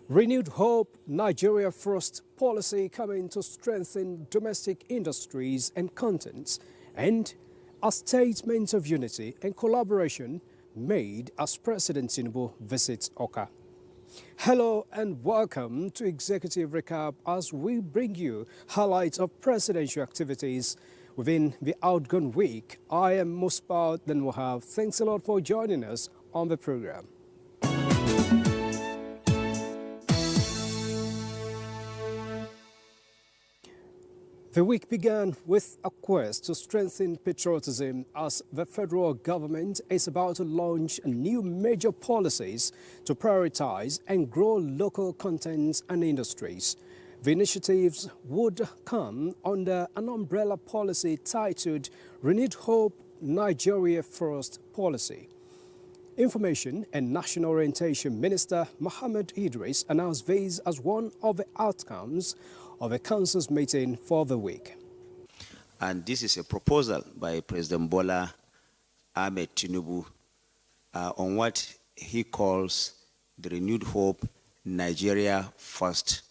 Renewed hope, Nigeria First policy coming to strengthen domestic industries and contents, and a statement of unity and collaboration made as President Tinubu visits Oka. Hello and welcome to Executive Recap as we bring you highlights of presidential activities within the outgone week. I am Musbah Dan Wahab. Thanks a lot for joining us on the program. The week began with a quest to strengthen patriotism as the federal government is about to launch new major policies to prioritize and grow local contents and industries. The initiatives would come under an umbrella policy titled Renewed Hope, Nigeria First Policy. Information and National Orientation Minister Mohammed Idris announced this as one of the outcomes of a council's meeting for the week. And this is a proposal by President Bola Ahmed Tinubu on what he calls the Renewed Hope Nigeria First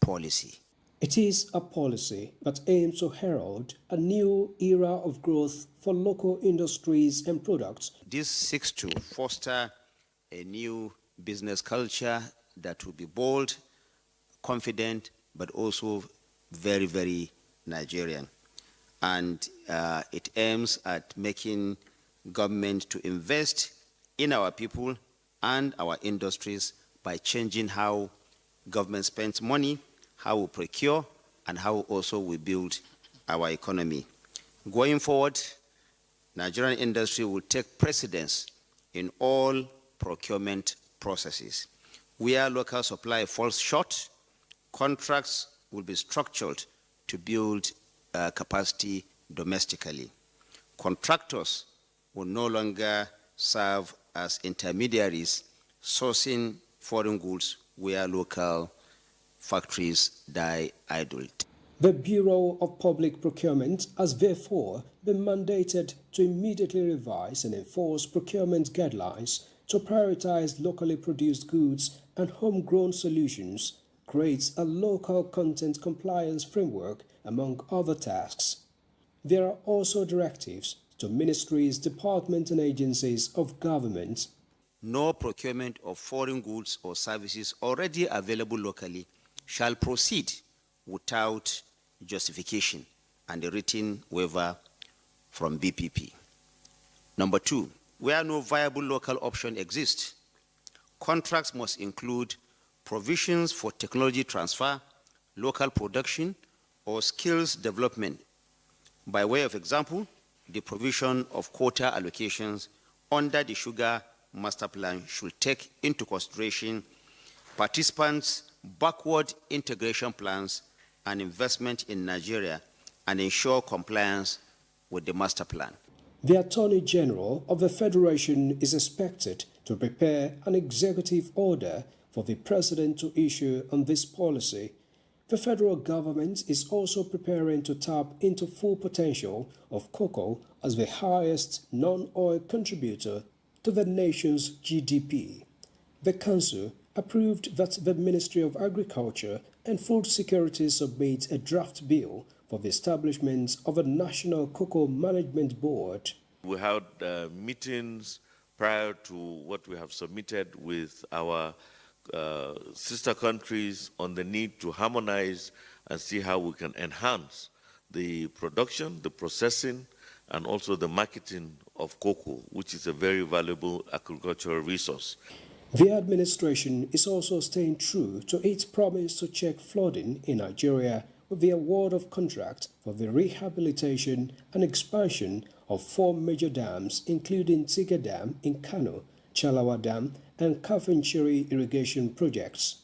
policy. It is a policy that aims to herald a new era of growth for local industries and products. This seeks to foster a new business culture that will be bold, confident, but also very, very Nigerian. And it aims at making government to invest in our people and our industries by changing how government spends money, how we procure, and how also we build our economy. Going forward, Nigerian industry will take precedence in all procurement processes. Where local supply falls short, contracts will be structured to build capacity domestically. Contractors will no longer serve as intermediaries sourcing foreign goods where local factories die idle. The Bureau of Public Procurement has therefore been mandated to immediately revise and enforce procurement guidelines to prioritize locally produced goods and homegrown solutions, creates a local content compliance framework, among other tasks. There are also directives to ministries, departments and agencies of government. No procurement of foreign goods or services already available locally shall proceed without justification and a written waiver from BPP. Number two, where no viable local option exists, contracts must include provisions for technology transfer, local production, or skills development. By way of example, the provision of quota allocations under the Sugar Master Plan should take into consideration participants' backward integration plans and investment in Nigeria and ensure compliance with the Master Plan. The Attorney General of the Federation is expected to prepare an executive order for the President to issue on this policy. The federal government is also preparing to tap into full potential of cocoa as the highest non-oil contributor to the nation's GDP. The Council approved that the Ministry of Agriculture and Food Security submit a draft bill for the establishment of a National Cocoa Management Board. We had meetings prior to what we have submitted with our sister countries on the need to harmonize and see how we can enhance the production, the processing, and also the marketing of cocoa, which is a very valuable agricultural resource. The administration is also staying true to its promise to check flooding in Nigeria with the award of contract for the rehabilitation and expansion of 4 major dams, including Tiga Dam in Kano, Chalawa Dam, and Kafinchiri irrigation projects.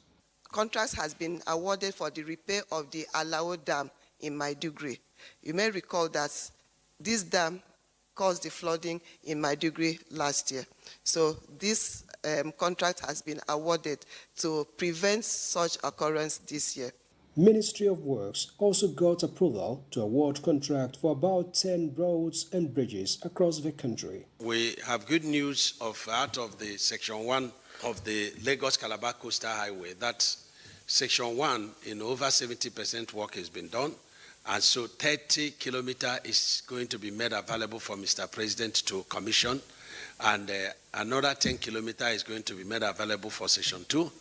Contract has been awarded for the repair of the Alao Dam in Maiduguri. You may recall that this dam caused the flooding in Maiduguri last year. So this contract has been awarded to prevent such occurrence this year. Ministry of Works also got approval to award contract for about 10 roads and bridges across the country. We have good news out of the Section 1 of the Lagos-Calabar Coastal Highway. That's Section 1, over 70% work has been done. And so 30 kilometers is going to be made available for Mr. President to commission. And another 10 kilometers is going to be made available for Section 2.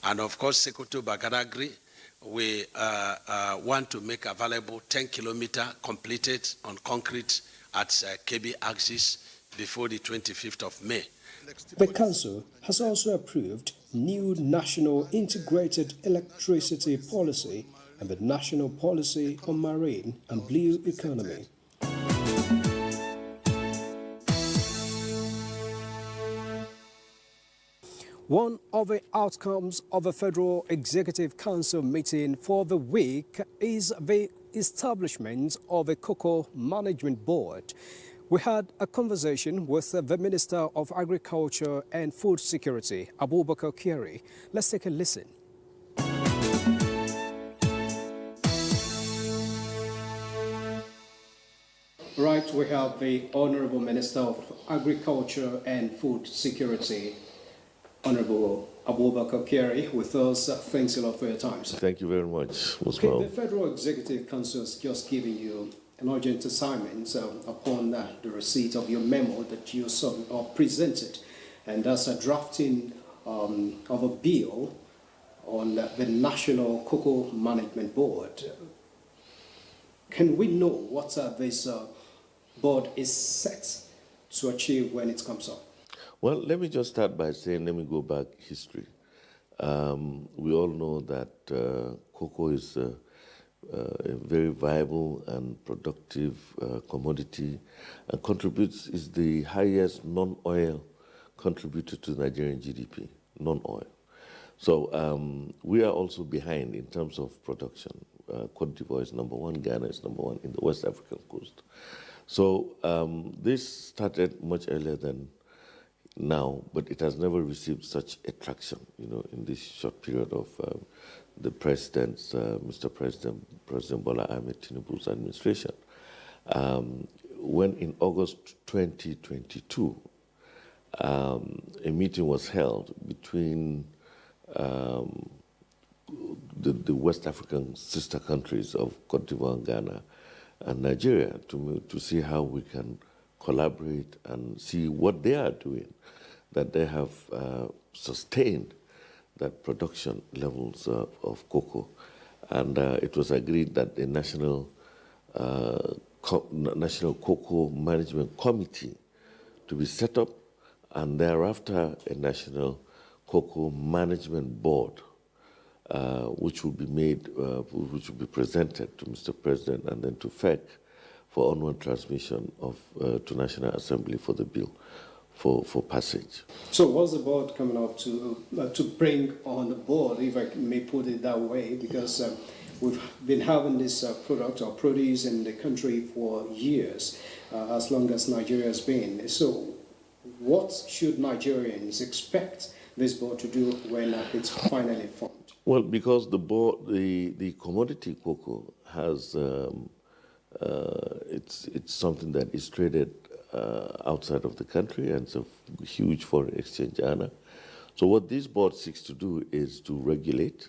And of course, Sekoto Bagadagri, we want to make available 10 kilometers completed on concrete at KB axis before the 25th of May. The Council has also approved new National Integrated Electricity Policy and the National Policy on Marine and Blue Economy. One of the outcomes of the Federal Executive Council meeting for the week is the establishment of a Cocoa Management Board. We had a conversation with the Minister of Agriculture and Food Security, Abubakar Kyari. Let's take a listen. Right, we have the Honorable Minister of Agriculture and Food Security, Honorable Abubakar Kyari, with us. Thanks a lot for your time, sir. Thank you very much. Okay, the Federal Executive Council has just given you an urgent assignment upon the receipt of your memo that you presented, and that's a drafting of a bill on the National Cocoa Management Board. Can we know what this board is set to achieve when it comes up? Well, let me just start by saying, let me go back history. We all know that cocoa is a very viable and productive commodity and is the highest non-oil contributor to Nigerian GDP, non-oil. So we are also behind in terms of production. Cote d'Ivoire is number one, Ghana is number one in the West African coast. So this started much earlier than now, but it has never received such attraction, in this short period of the president's, Mr. President Bola Ahmed Tinubu's administration. When in August 2022, a meeting was held between the West African sister countries of Cote d'Ivoire, Ghana, and Nigeria to see how we can collaborate and see what they are doing, that they have sustained that production levels of cocoa. And it was agreed that the National Cocoa Management Committee to be set up, and thereafter a National Cocoa Management Board, which will be made, which will be presented to Mr. President and then to FEC for onward transmission to National Assembly for the bill for passage. So what's the board coming up to bring on the board, if I may put it that way, because we've been having this product or produce in the country for years, as long as Nigeria has been. So what should Nigerians expect this board to do when it's finally formed? Well, because the board, the commodity cocoa has, it's something that is traded outside of the country, and it's a huge foreign exchange earner. So what this board seeks to do is to regulate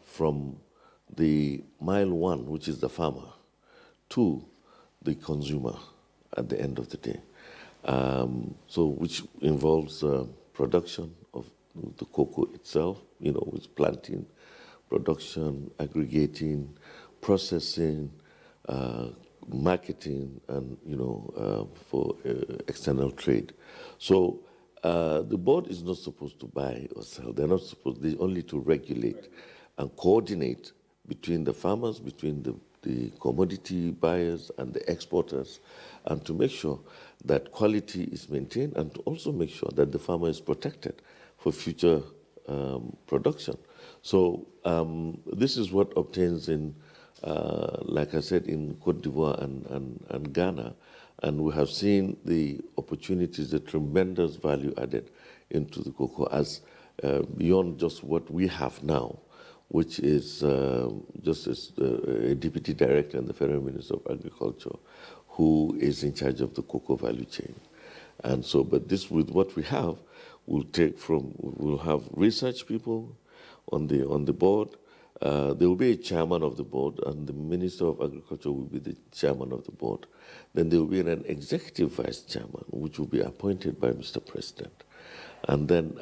from the mile one, which is the farmer, to the consumer at the end of the day. So which involves production of the cocoa itself, with planting, production, aggregating, processing, marketing, and for external trade. So the board is not supposed to buy or sell. They're not supposed. They're only to regulate and coordinate between the farmers, between the commodity buyers and the exporters, and to make sure that quality is maintained, and to also make sure that the farmer is protected for future production. So this is what obtains in, like I said, in Cote d'Ivoire and Ghana, and we have seen the opportunities, the tremendous value added into the cocoa as beyond just what we have now, which is just as a deputy director and the Federal Minister of Agriculture, who is in charge of the cocoa value chain. And so, but this, with what we have, we'll have research people on the board. There will be a chairman of the board, and the Minister of Agriculture will be the chairman of the board. Then there will be an executive vice chairman, which will be appointed by Mr. President. And then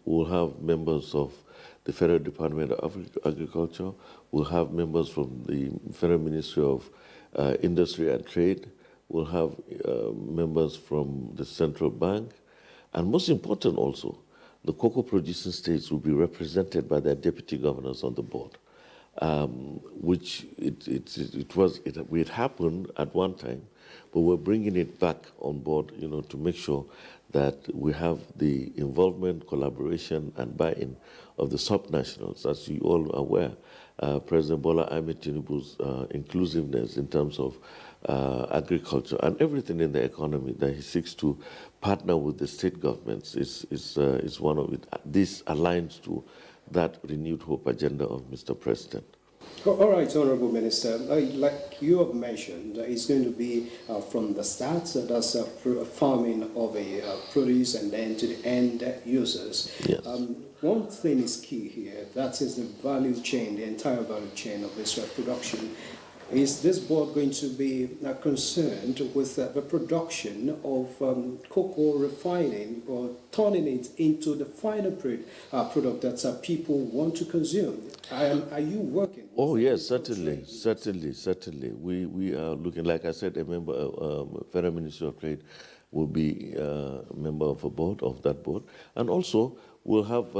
we'll have members of the Federal Department of Agriculture. We'll have members from the Federal Ministry of Industry and Trade. We'll have members from the Central Bank. And most important also, the cocoa producing states will be represented by their deputy governors on the board, which it happened at one time, but we're bringing it back on board, to make sure that we have the involvement, collaboration, and buy-in of the subnationals. As you all are aware, President Bola Ahmed Tinubu's inclusiveness in terms of agriculture and everything in the economy that he seeks to partner with the state governments is one of it. This aligns to that renewed hope agenda of Mr. President. All right, Honorable Minister, like you have mentioned, it's going to be from the start, that's farming of a produce and then to the end users. Yes. One thing is key here, that is the value chain, the entire value chain of this production. Is this board going to be concerned with the production of cocoa refining or turning it into the final product that people want to consume? Are you working? Oh yes, certainly. We are looking, like I said, a member of Federal Ministry of Trade will be a member of that board, and also we'll have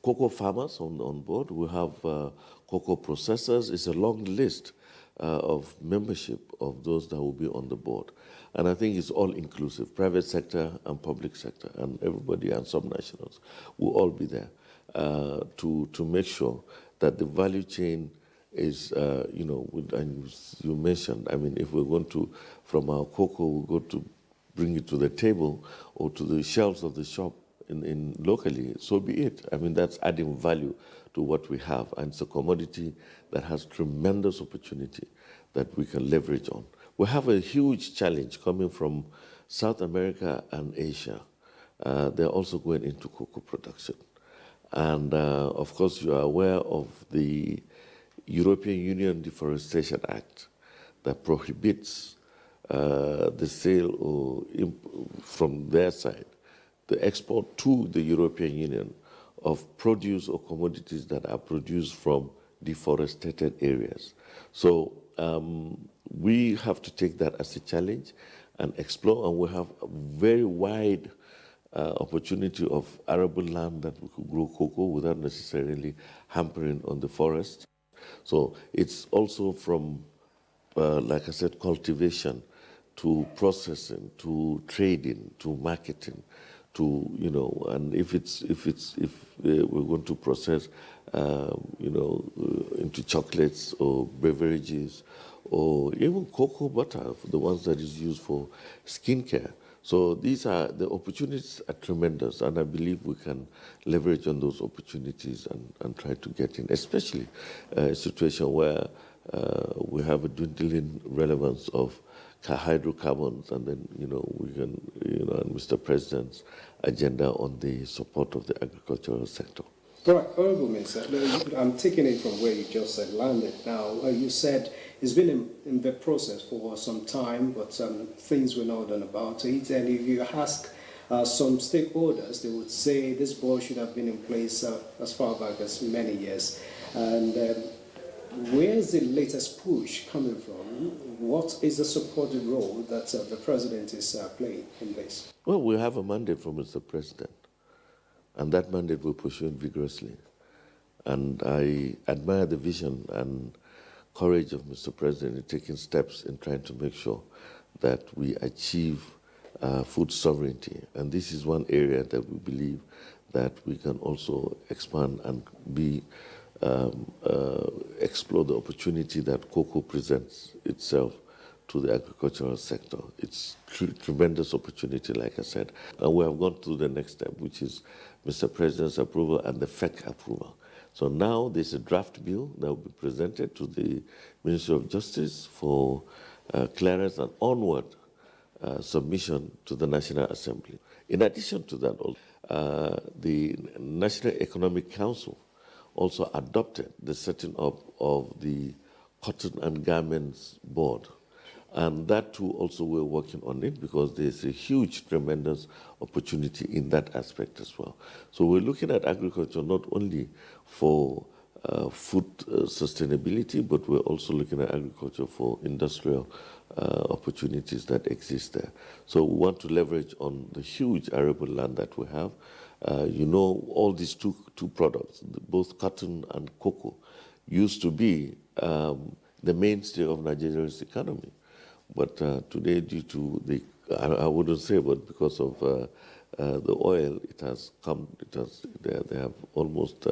cocoa farmers on board. We'll have cocoa processors. It's a long list of membership of those that will be on the board. And I think it's all inclusive, private sector and public sector, and everybody and subnationals will all be there to make sure that the value chain is, and you mentioned, I mean, if we're going to, from our cocoa, we're going to bring it to the table or to the shelves of the shop in locally, so be it. I mean, that's adding value to what we have, and it's a commodity that has tremendous opportunity that we can leverage on. We have a huge challenge coming from South America and Asia. They're also going into cocoa production. And of course, you are aware of the European Union Deforestation Act that prohibits the sale or from their side, the export to the European Union of produce or commodities that are produced from deforested areas. So we have to take that as a challenge and explore, and we have a very wide opportunity of arable land that we could grow cocoa without necessarily hampering on the forest. So it's also from, like I said, cultivation to processing, to trading, to marketing, to, and if we're going to process, into chocolates or beverages or even cocoa butter, the ones that is used for skincare. So the opportunities are tremendous, and I believe we can leverage on those opportunities and try to get in, especially a situation where we have a dwindling relevance of hydrocarbons, and then, we can, and Mr. President's agenda on the support of the agricultural sector. All right, Honorable Minister, I'm taking it from where you just said landed. Now, you said it's been in the process for some time, but things were not done about it. And if you ask some stakeholders, they would say this board should have been in place as far back as many years. And where's the latest push coming from? What is the supportive role that the President is playing in this? Well, we have a mandate from Mr. President, and that mandate we're pursuing vigorously. And I admire the vision and courage of Mr. President in taking steps in trying to make sure that we achieve food sovereignty. And this is one area that we believe that we can also expand and explore the opportunity that cocoa presents itself to the agricultural sector. It's tremendous opportunity, like I said. And we have gone through the next step, which is Mr. President's approval and the FEC approval. So now there's a draft bill that will be presented to the Ministry of Justice for clearance and onward submission to the National Assembly. In addition to that, the National Economic Council also adopted the setting up of the Cotton and Garments Board. And that too also we're working on it because there's a huge, tremendous opportunity in that aspect as well. So we're looking at agriculture not only for food sustainability, but we're also looking at agriculture for industrial opportunities that exist there. So we want to leverage on the huge arable land that we have. All these two products, both cotton and cocoa, used to be the mainstay of Nigeria's economy. But today, due to I wouldn't say, but because of the oil, they have almost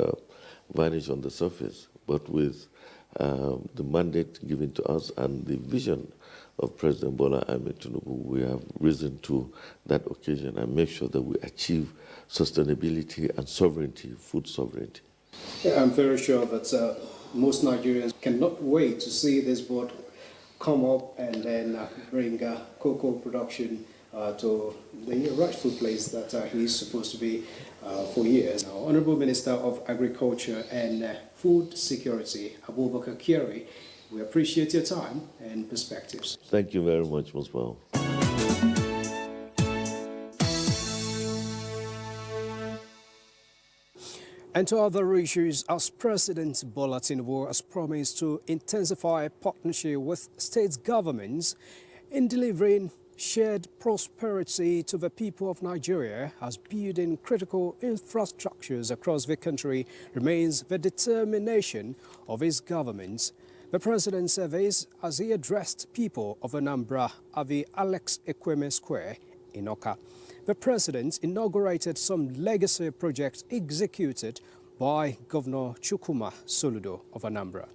vanished on the surface. But with the mandate given to us and the vision of President Bola Ahmed Tinubu, we have risen to that occasion and make sure that we achieve sustainability and sovereignty, food sovereignty. Yeah, I'm very sure that most Nigerians cannot wait to see this board come up and then bring cocoa production to the rightful place that he is supposed to be for years. Now, Honorable Minister of Agriculture and Food Security, Abubakar Kyari, we appreciate your time and perspectives. Thank you very much, Musbao. And to other issues, as President Bola Tinubu has promised to intensify partnership with state governments in delivering shared prosperity to the people of Nigeria, as building critical infrastructures across the country remains the determination of his government. The President said this as he addressed people of Anambra at the Alex Ekweme Square in Awka. The President inaugurated some legacy projects executed by Governor Chukwuma Soludo of Anambra.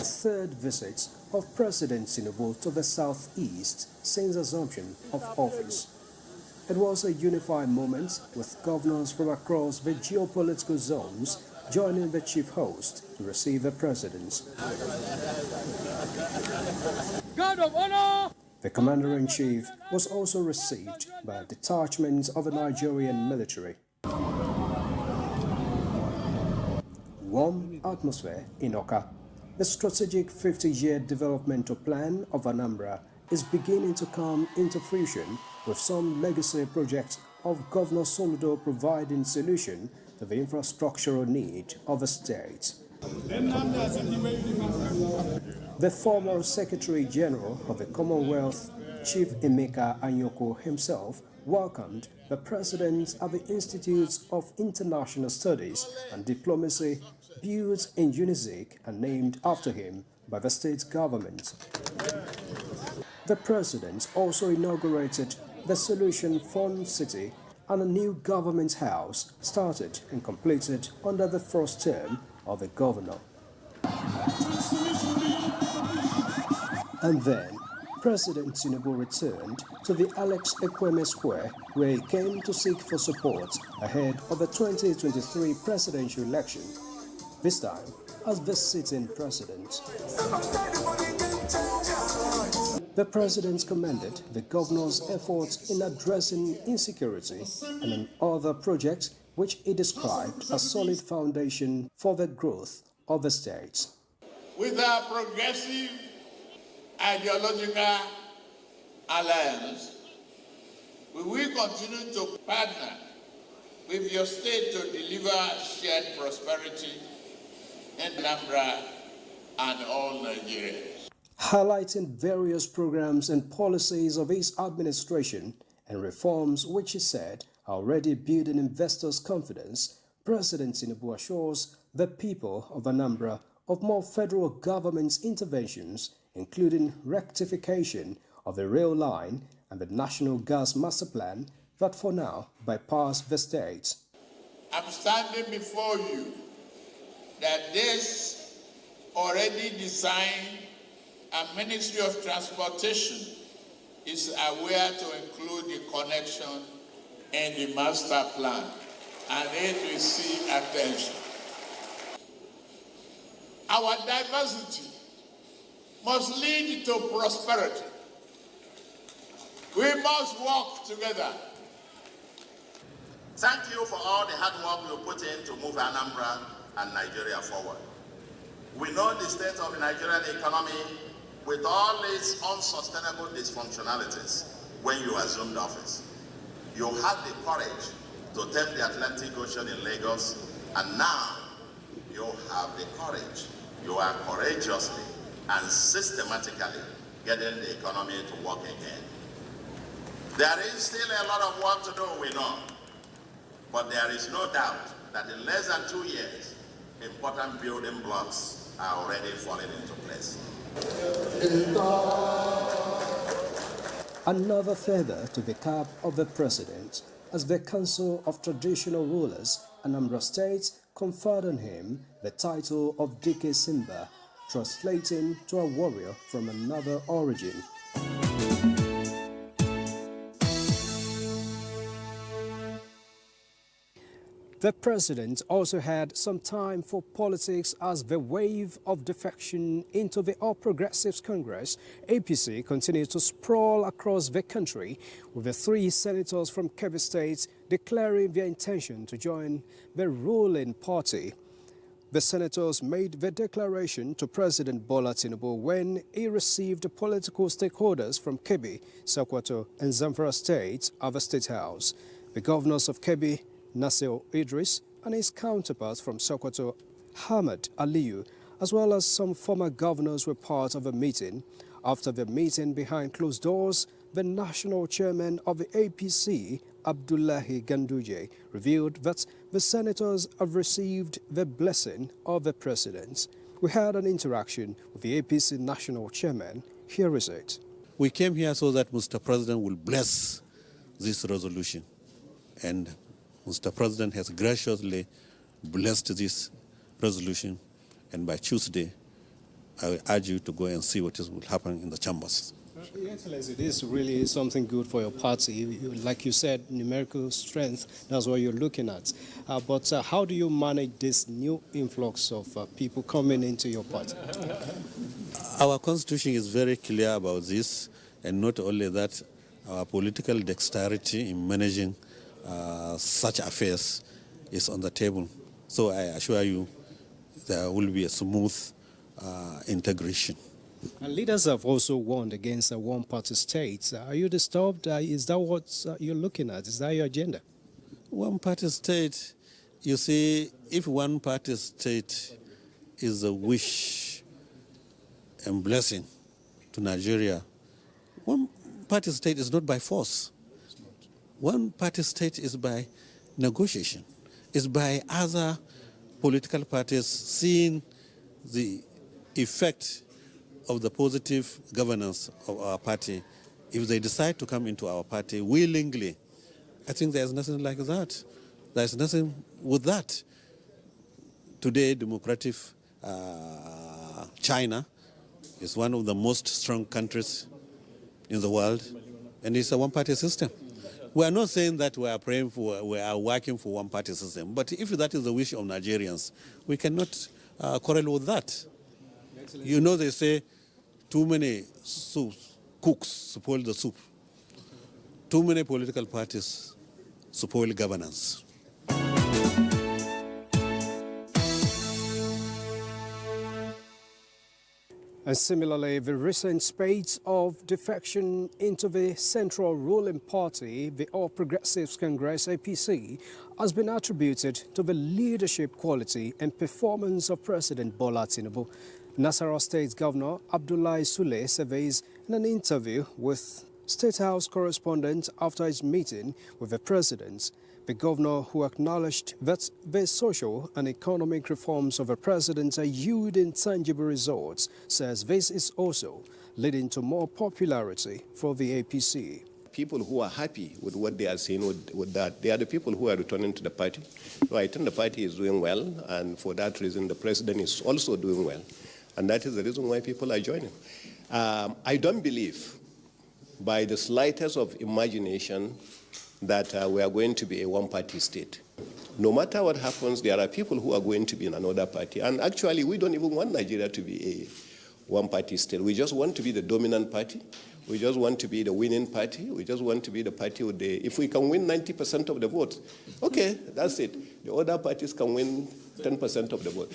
Third visit of President Tinubu to the southeast since assumption of office. It was a unified moment with governors from across the geopolitical zones joining the chief host to receive the president. God of honor! The commander-in-chief was also received by a detachment of the Nigerian military. Warm atmosphere in Awka. The strategic 50-year developmental plan of Anambra is beginning to come into fruition with some legacy projects of Governor Soludo providing solution to the infrastructural need of the state. The former Secretary General of the Commonwealth, Chief Emeka Anyoko himself, welcomed the President at the Institute of International Studies and Diplomacy, built in Unizik and named after him by the state government. The President also inaugurated the Solution Fund City and a new government house started and completed under the first term of the governor. And then, President Tinubu returned to the Alex Ekweme Square, where he came to seek for support ahead of the 2023 presidential election, this time as the sitting president. The president commended the governor's efforts in addressing insecurity and on other projects which he described as solid foundation for the growth of the state. With our progressive ideological alliance, we will continue to partner with your state to deliver shared prosperity in Anambra and all Nigerians. Highlighting various programs and policies of his administration and reforms which he said are already building investors' confidence, President Tinubu assures the people of Anambra of more federal government's interventions, including rectification of the rail line and the National Gas Master Plan that for now bypass the state. I'm standing before you that this already designed and Ministry of Transportation is aware to include the connection in the master plan, and it will see attention. Our diversity must lead to prosperity. We must work together. Thank you for all the hard work you put in to move Anambra and Nigeria forward. We know the state of the Nigerian economy with all its unsustainable dysfunctionalities when you assumed office. You had the courage to tame the Atlantic Ocean in Lagos, and now you have the courage. You are courageously and systematically getting the economy to work again. There is still a lot of work to do, we know, but there is no doubt that in less than 2 years, important building blocks are already falling into place. Another feather to the cap of the president, as the Council of Traditional Rulers, Anambra State, conferred on him the title of Dike Simba, translating to a warrior from another origin. The president also had some time for politics as the wave of defection into the All Progressives Congress, APC, continues to sprawl across the country, with the 3 senators from Kebbi State declaring their intention to join the ruling party. The senators made the declaration to President Bola Tinubu when he received the political stakeholders from Kebbi, Sokoto and Zamfara states at the State House. The governors of Kebbi, Nasir Idris, and his counterpart from Sokoto, Ahmed Aliyu, as well as some former governors were part of a meeting. After the meeting behind closed doors, the national chairman of the APC, Abdullahi Ganduje, revealed that the senators have received the blessing of the president. We had an interaction with the APC national chairman. Here is it. We came here so that Mr. President will bless this resolution, and Mr. President has graciously blessed this resolution, and by Tuesday, I will urge you to go and see what will happen in the chambers. Your Excellency, this really is something good for your party. Like you said, numerical strength, that's what you're looking at. But how do you manage this new influx of people coming into your party? Our constitution is very clear about this, and not only that, our political dexterity in managing such affairs is on the table. So I assure you there will be a smooth integration. And leaders have also warned against a one-party state. Are you disturbed? Is that what you're looking at? Is that your agenda? One-party state, you see, if one-party state is a wish and blessing to Nigeria, one-party state is not by force. One-party state is by negotiation. It's by other political parties seeing the effect of the positive governance of our party. If they decide to come into our party willingly, I think there's nothing like that. There's nothing with that. Today, democratic China is one of the most strong countries in the world, and it's a one-party system. We are not saying that we are working for one-party system, but if that is the wish of Nigerians, we cannot quarrel with that. You know, they say, too many cooks spoil the soup. Too many political parties spoil governance. And similarly, the recent spate of defection into the central ruling party, the All Progressives Congress, APC, has been attributed to the leadership quality and performance of President Bola Tinubu. Nasarawa State Governor Abdullahi Sule surveys in an interview with State House correspondent after his meeting with the president. The governor, who acknowledged that the social and economic reforms of the president are yielding tangible results, says this is also leading to more popularity for the APC. People who are happy with what they are seeing with that, they are the people who are returning to the party. So I think the party is doing well, and for that reason, the president is also doing well. And that is the reason why people are joining. I don't believe, by the slightest of imagination, that we are going to be a one-party state. No matter what happens, there are people who are going to be in another party. And actually, we don't even want Nigeria to be a one-party state. We just want to be the dominant party. We just want to be the winning party. We just want to be the party with the, if we can win 90% of the votes, okay, that's it. The other parties can win 10% of the vote.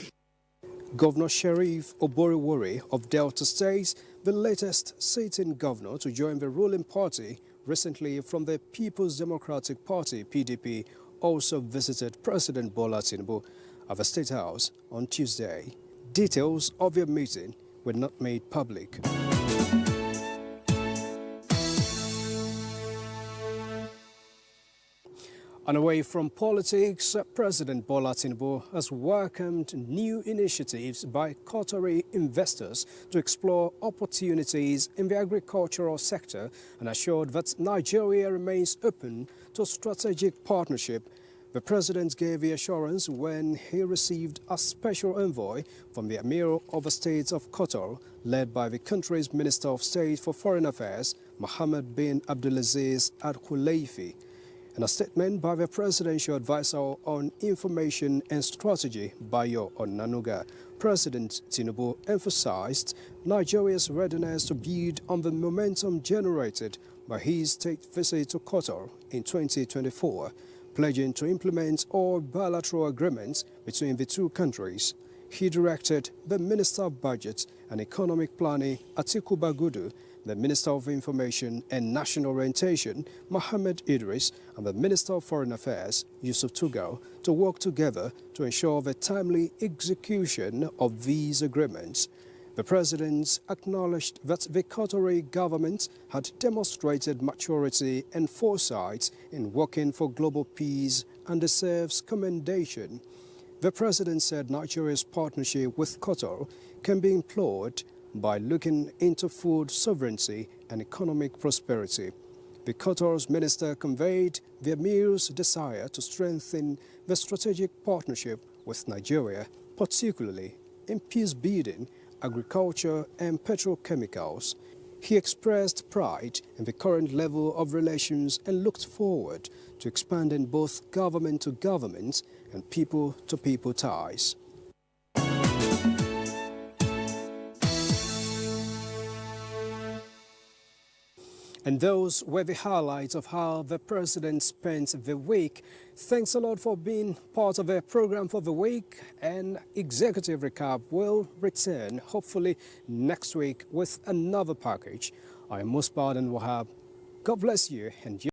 Governor Sheriff Oboriwori of Delta State, the latest sitting governor to join the ruling party recently from the People's Democratic Party, PDP, also visited President Bola Tinubu at the State House on Tuesday. Details of their meeting were not made public. And away from politics, President Bola Tinubu has welcomed new initiatives by Qatari investors to explore opportunities in the agricultural sector and assured that Nigeria remains open to strategic partnership. The president gave the assurance when he received a special envoy from the Emir of the State of Qatar, led by the country's Minister of State for Foreign Affairs, Mohammed bin Abdulaziz Al Khulaifi. In a statement by the Presidential Advisor on Information and Strategy, Bayo Onanuga, President Tinubu emphasized Nigeria's readiness to build on the momentum generated by his state visit to Qatar in 2024, pledging to implement all bilateral agreements between the two countries. He directed the Minister of Budget and Economic Planning, Atiku Bagudu, the Minister of Information and National Orientation, Mohammed Idris, and the Minister of Foreign Affairs, Yusuf Tugal, to work together to ensure the timely execution of these agreements. The President acknowledged that the Qatari government had demonstrated maturity and foresight in working for global peace and deserves commendation. The President said Nigeria's partnership with Qatar can be implored by looking into food sovereignty and economic prosperity. The Qatar's minister conveyed the Emir's desire to strengthen the strategic partnership with Nigeria, particularly in peace-building, agriculture and petrochemicals. He expressed pride in the current level of relations and looked forward to expanding both government-to-government and people-to-people ties. And those were the highlights of how the president spent the week. Thanks a lot for being part of the program for the week. And Executive Recap will return hopefully next week with another package. I am Musbad and Wahab. God bless you and you.